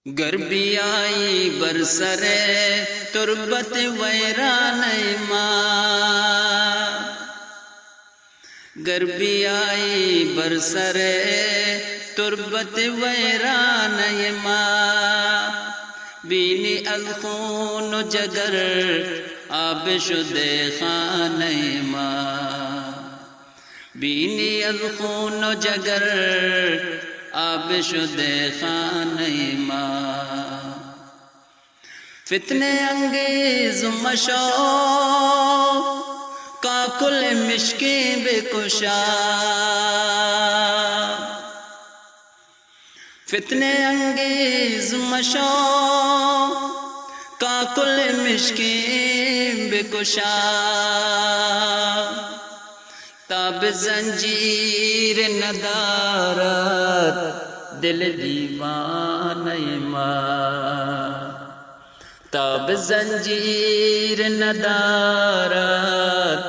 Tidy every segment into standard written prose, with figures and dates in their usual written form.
گر بھی آئی برسر تربت ویران ماں، گر بھی آئی برسر تربت ویران ماں، بینی الخون جگر آب شدے خان ماں، بینی الخون جگر آب شدے خان ماں، فتنے انگیز مشو کاکل مشکیں بکشا، فتنے انگیز مشو کاکل مشکیں بکشا، تاب زنجیر ندارت دل دیوان ماں، تاب زنجیر ندارت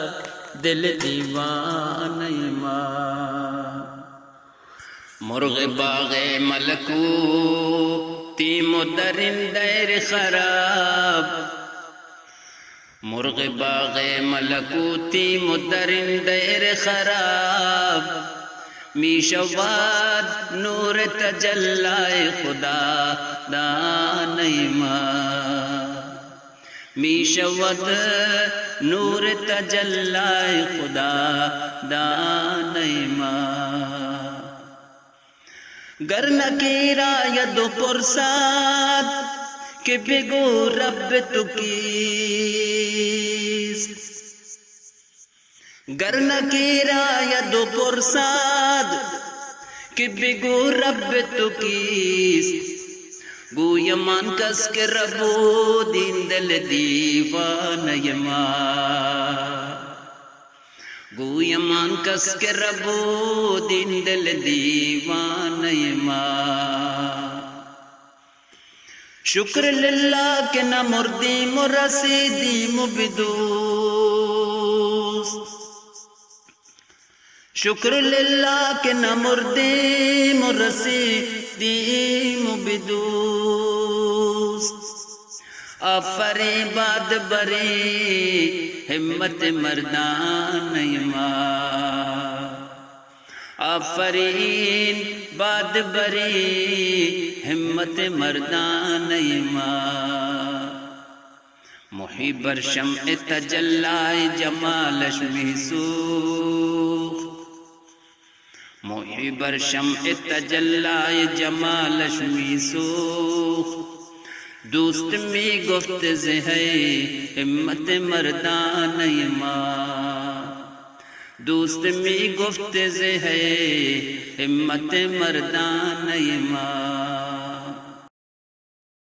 دل دیوان ماں، مرغ باغ ملکوتی درندیر خراب، مرغ باغ ملکوتی درندیر خراب، می شواد نور تجلی خدا دانی ماں، می شود نور تجلی خدا دانی ماں، گر نکیرا ید پرساد کہ بگو رب تو کیست، گر نکیرا ید پرساد کہ بگو رب تو کیست، گویمان کس کے ربو دین دل دیوان ماں، گویمان کس کے ربو دین دل دیوان ماں، شکر للہ کہ نہ مردیم و رسیدیم و بدوست، شکر للہ کہ نہ مردیم و رسیدیم و بدوست، آفرین باد بری ہمت مردان ماں، آفرین باد بری ہمت مردان ماں، محی بر شمع تجلی جمالش محسوخ، محی بر شمع تجلی جمالش محسوخ، دوست می گفت زہی ہمت مردان ماں، دوست می گفت زہی ہمت مردان ماں،